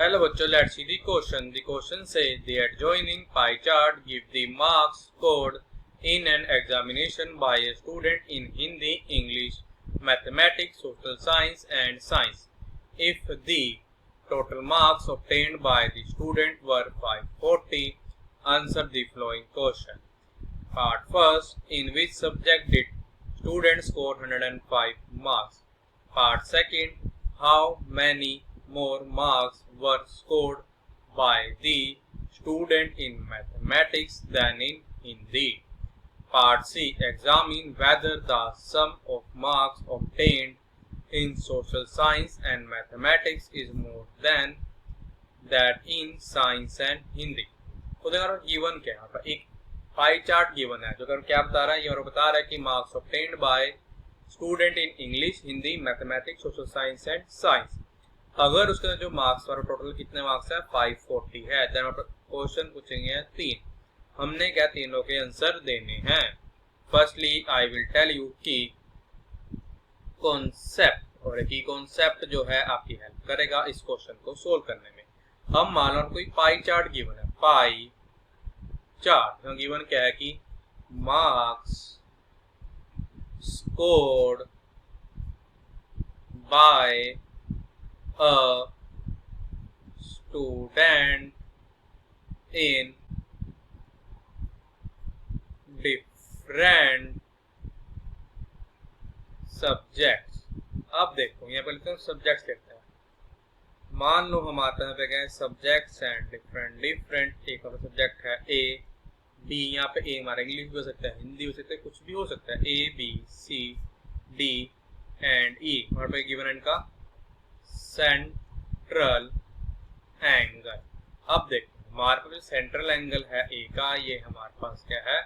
Hello बच्चों, let's see the question. The question says the adjoining pie chart give the marks scored in an examination by a student in Hindi, English, Mathematics, Social Science and Science. If the total marks obtained by the student were 540, answer the following question. Part first, in which subject did student score 105 marks? Part second, how many more marks were scored by the student in mathematics than in Hindi? Part C, examine whether the sum of marks obtained in social science and mathematics is more than that in science and Hindi. तो देखो given क्या है, यहाँ पर एक pie chart given है जो क्या बता रहा है, ये बता रहा है कि marks obtained by student in English, Hindi, mathematics, social science and science. अगर उसके जो मार्क्स वाला टोटल कितने मार्क्स है 540 है, देन क्वेश्चन पूछेंगे 3। हमने क्या तीनों के आंसर देने हैं। Firstly I will tell you की कॉन्सेप्ट, और की कॉन्सेप्ट जो है आपकी हेल्प करेगा इस क्वेश्चन को सोल्व करने में। हम मान लो कोई पाई चार्ट गिवन है, पाई चार्ट गिवन क्या है कि marks scored by a student in different subjects. अब देखो यहाँ पर लिखते हैं सब्जेक्ट्स लिखते हैं। मान लो हमारे यहाँ पे क्या है सब्जेक्ट्स एंड डिफरेंट एक और सब्जेक्ट है ए बी। यहाँ पे ए हमारा इंग्लिश भी हो सकता है, हिंदी हो सकता है, कुछ भी हो सकता है। A B C D and E. वहाँ पे गिवन इनका सेंट्रल एंगल। अब देखो हमारे पास जो सेंट्रल एंगल है ए का, ये हमारे पास क्या है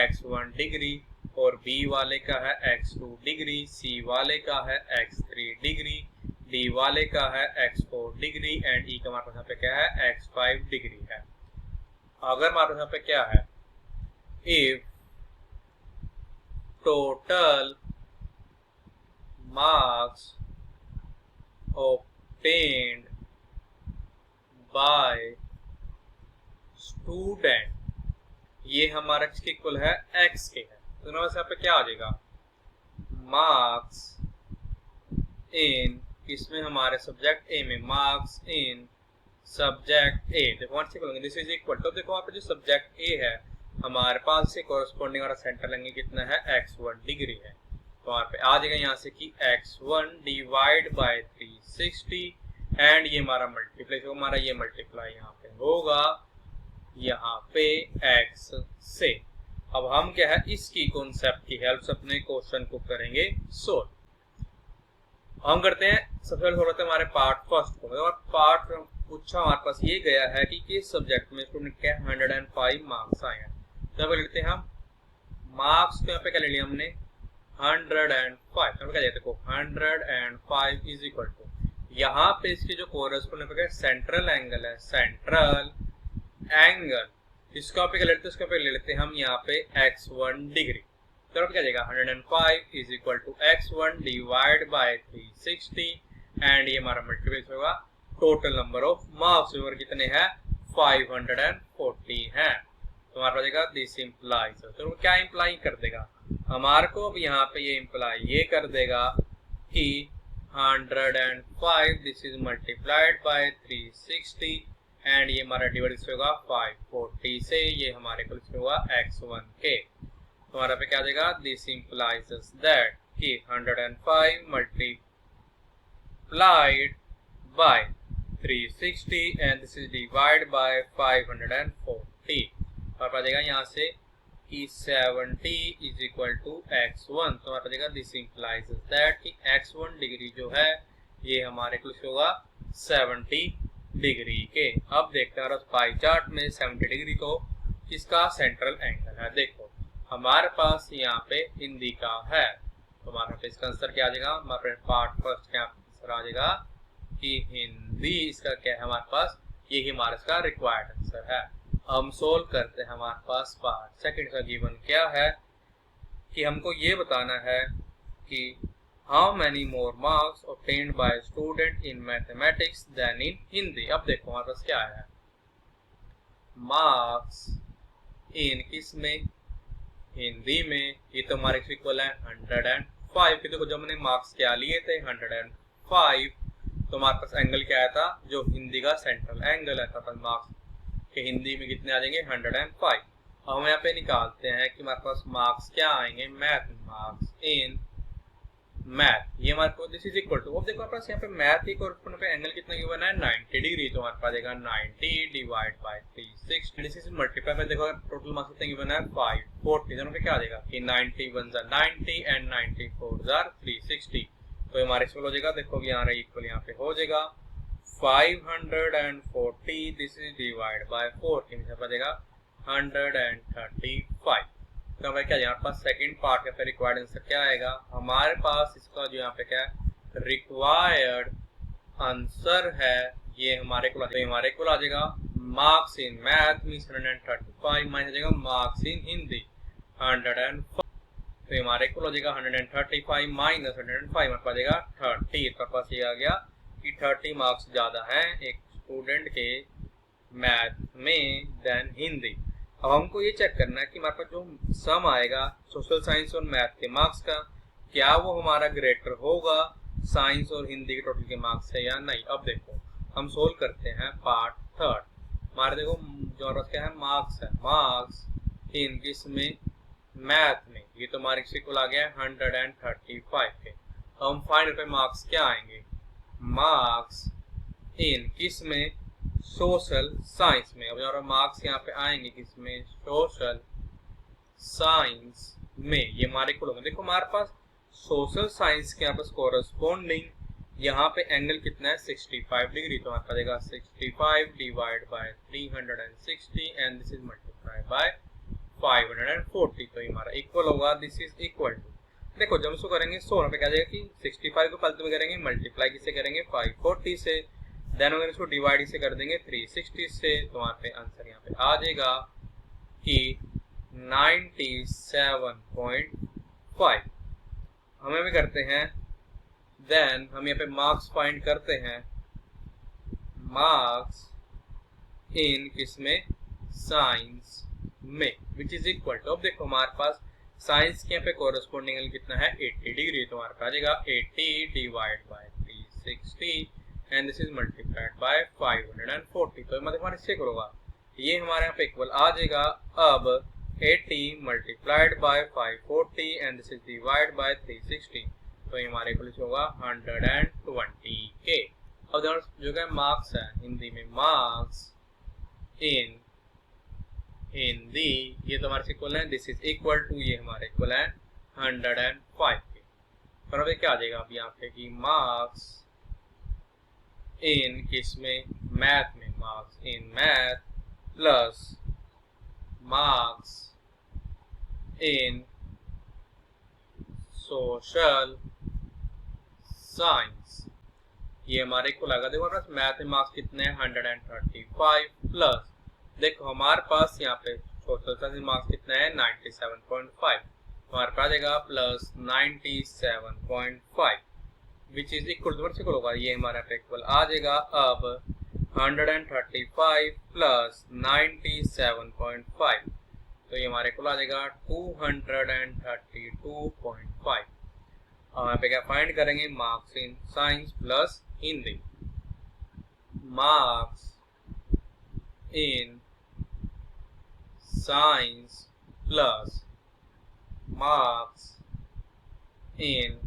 x1 डिग्री, और बी वाले का है x2 डिग्री, सी वाले का है x3 डिग्री, डी वाले का है x4 डिग्री एंड ई का हमारे पास यहाँ पे क्या है x5 डिग्री है। अगर हमारे पास यहाँ पे क्या है, if total marks obtained by student, ये हमारा किसके इक्वल है x के है, तो यहाँ पे क्या आ जाएगा मार्क्स इन, इसमें हमारे सब्जेक्ट ए में मार्क्स इन सब्जेक्ट ए। देखो वन से बोलेंगे दिस इज इक्वल टू, देखो वहाँ पे जो सब्जेक्ट ए है हमारे पास से कॉरेस्पॉन्डिंग हमारा सेंट्रल एंगल कितना है x1 डिग्री है, तो वहाँ पे आ जाएगा यहाँ से कि x1 डिवाइड बाय 360 एंड ये हमारा मल्टीप्लाई, तो हमारा ये मल्टीप्लाई यहाँ पे होगा यहाँ पे x से। अब हम क्या है इसकी कॉन्सेप्ट की हेल्प से अपने क्वेश्चन को करेंगे सोल्व। हम करते हैं सबसे पहले सोल्व करते हैं हमारे पार्ट फर्स्ट को। पार्ट पूछा हमारे पास ये गया है कि किस सब्जेक्ट में स्टूडेंट क्या 105 मार्क्स आए हैं, तो यहाँ पे लिखते हैं हम मार्क्स को यहाँ पे क्या ले लिया हमने 105, क्या देखो 105 इज इक्वल टू, यहाँ पे इसकी जो कोरेस्पोंडिंग सेंट्रल एंगल है, सेंट्रल एंगल इसको पे क्या लेते हैं, इसको पे ले लेते हैं हम यहाँ पे x1 डिग्री, तो क्या जाएगा 105 is equal to x1 divide by 360 and ये हमारा मल्टीप्लाई होगा टोटल नंबर ऑफ मार्क्स और कितने हैं 540 हैं, तो हमारा जाएगा दिस इंप्लाइज। तो क्या इंप्लाई कर देगा हमारे को, अब यहाँ पे ये इंप्लाई ये कर देगा कि 105 this is multiplied by 360 and ये हमारा डिवाइड होगा 540 से, ये हमारे को होगा x1 के, तो हमारा पे क्या आ जाएगा दिस इंप्लाइज दैट कि 105 multiplied by 360 and this is divide by 540, और आ जाएगा यहाँ से कि 70 इज इक्वल टू x1, तो हमारा जाएगा दिस इंप्लाइज दैट कि x1 डिग्री जो है ये हमारे को होगा 70 डिग्री के। अब देखते हैं पाई चार्ट में 70 डिग्री को किसका सेंट्रल एंगल है। देखो हमारे पास यहाँ पे हिंदी का है, तो हमारे पे इसका आंसर क्या आ जाएगा, हमारे पार्ट फर्स्ट क्या आंसर आ जाएगा कि हिंदी, इसका क्या है हमारे पास यही हमारा इसका रिक्वायर्ड आंसर है। हम सोल्व करते हैं, हमारे पास पार्ट सेकंड का गिवन क्या है कि हमको ये बताना है कि how many more marks obtained by student in mathematics than in Hindi. अब देखो हमारे पास क्या है, मार्क्स इन किस में, हिंदी में। ये तो हमारे इक्वल है 105 के। देखो जब हमने मार्क्स क्या लिए थे 105, तो हमारे पास एंगल क्या आया था, जो हिंदी का सेंट्रल एंगल है था मार्क्स के। हिंदी में कितने आ जाएंगे 105। अब हम यहाँ पे निकालते हैं कि हमारे पास मार्क्स क्या आएंगे, मैथ मार्क्स इन मैथ। ये हमारे को दिस इज इक्वल टू, अब देखो हमारे पास यहाँ पे मैथ के कोरिस्पोंडिंग पे एंगल कितना गिवन है 90 डिग्री। तो हमारे पास आएगा 90 divide by 360। This is multiply में देखो टोटल मार्क्स कितना गिवन है 540। दोनों पे क्या आ जाएगा कि 90 1 90 एंड 94 360। तो हमारे इक्वल हो जाएगा, देखो यहाँ इक्वल यहाँ पे हो जाएगा 540। दिस इज डिवाइड बाय 4 के नीचे आ जाएगा 135। तो हमारे क्या यहाँ पास सेकंड पार्ट का रिक्वायर्ड आंसर क्या आएगा, हमारे पास इसका जो यहाँ पे क्या रिक्वायर्ड आंसर है, ये हमारे को आ जाएगा marks in math means 135 minus आ जाएगा मार्क्स इन हिंदी 105। तो हमारे को आ जाएगा 135 माइनस 105 हमारे पास आ जाएगा 30। तो पास ये आ गया कि 30 मार्क्स ज्यादा है एक स्टूडेंट के मैथ में देन हिंदी। अब हमको ये चेक करना है कि हमारे पास जो सम आएगा सोशल साइंस और मैथ के मार्क्स का, क्या वो हमारा ग्रेटर होगा साइंस और हिंदी के टोटल के मार्क्स से या नहीं। अब देखो हम सोल्व करते हैं पार्ट थर्ड। हमारे देखो जो हमारे पास क्या है मार्क्स है, मार्क्स इन किसमें मैथ में। ये तो हमारे इक्वल आ गया 135 के। अब हम फाइंड पे मार्क्स क्या आएंगे, मार्क्स इन किसमें सोशल साइंस में। अब हमारा मार्क्स यहाँ पे आएंगे किसमें, सोशल साइंस में। ये हमारे को होंगे, देखो हमारे पास सोशल साइंस के यहाँ पास कोरस्पोंडिंग यहाँ पे एंगल कितना है 65 डिग्री। तो हमारे पास आएगा 65 divide by 360 and this is multiply by 540। तो हमारा इक्वल होगा, दिस इज इक्वल टू, देखो जब इसको करेंगे 100 पे क्या जाएगा कि 65 को फालतू में करेंगे मल्टीप्लाई किससे करेंगे 540 से, देन अगर इसको डिवाइड इसे कर देंगे 360 से। तो वहाँ पे आंसर यहाँ पे आ जाएगा कि 97.5। हमें भी करते हैं, देन हम यहाँ पे मार्क्स फाइंड करते हैं, मार्क्स इन किसमें साइंस में विच इज इक्वल टू। अब देखो हमारे पास साइंस के यहाँ पे कोरस्पोंडिंग एंगल कितना है 80 डिग्री। तो हमारे पास आ जाएगा 80 divide by 360 and this is multiplied by 540। तो हमारे इससे होगा, ये हमारे यहाँ पे इक्वल आ जाएगा अब 80 multiplied by 540 and this is divide by 360। तो ये हमारे इक्वल होगा 120 के। अब जो क्या मार्क्स है हिंदी में, मार्क्स इन हिंदी, ये तो हमारे इक्वल है, दिस इज इक्वल टू, ये हमारे इक्वल है 105 के। और अब क्या आ जाएगा अब यहाँ पे कि मार्क्स इन किसमें मैथ में, marks in math plus marks in social science. ये हमारे को लगा, देखो हमारे पास मैथ में मार्क्स कितने हैं 135 प्लस, देखो हमारे पास यहाँ पे सोशल साइंस में मार्क्स कितने हैं 97.5। हमारे पास आएगा plus 97.5 which is equal to होगा, ये हमारा पे इक्वल आ जाएगा अब 135 प्लस 97.5। तो ये हमारे को आ जाएगा 232.5। और यहाँ पे क्या फाइंड करेंगे, marks in science plus Hindi, marks in science plus marks in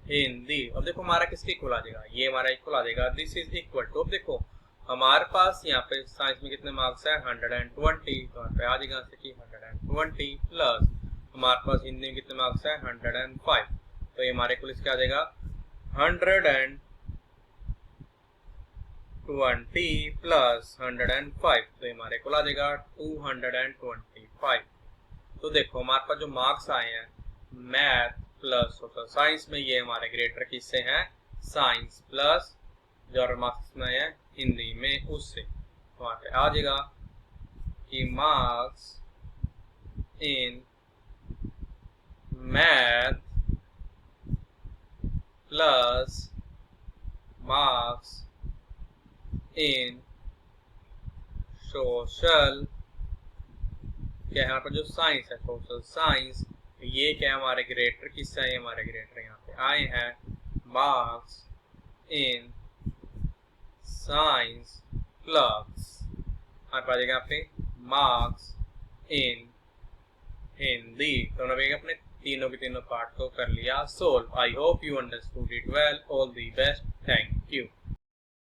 Hindi. अब देखो हमारा किसके इक्वल आ जाएगा, ये हमारा इक्वल आ जाएगा, दिस इज इक्वल टू। अब देखो हमारे पास यहाँ पे साइंस में कितने मार्क्स है 120। तो यहाँ पे आ जाएगा कि 120 प्लस हमारे पास हिंदी में कितने मार्क्स है 105। तो ये हमारे इक्वल इसका आ जाएगा 120 प्लस 105। तो ये हमारे इक्वल आ जाएगा 225। तो देखो हमारे पास जो मार्क्स आए हैं मैथ प्लस सोशल साइंस में, ये हमारे ग्रेटर किससे हैं साइंस प्लस जो मार्क्स में है हिंदी में उससे। तो वहाँ पे आ जाएगा कि marks in math plus marks in social, क्या है हमारे पास जो साइंस है, सोशल साइंस, ये क्या है हमारे ग्रेटर, किससे है हमारे ग्रेटर, यहाँ पे आए हैं मार्क्स इन साइंस प्लस हमारे पास यहाँ पे मार्क्स इन हिंदी। तो हमने अपने तीनों के तीनों पार्ट को कर लिया solve. I hope you understood it well. All the best. Thank you.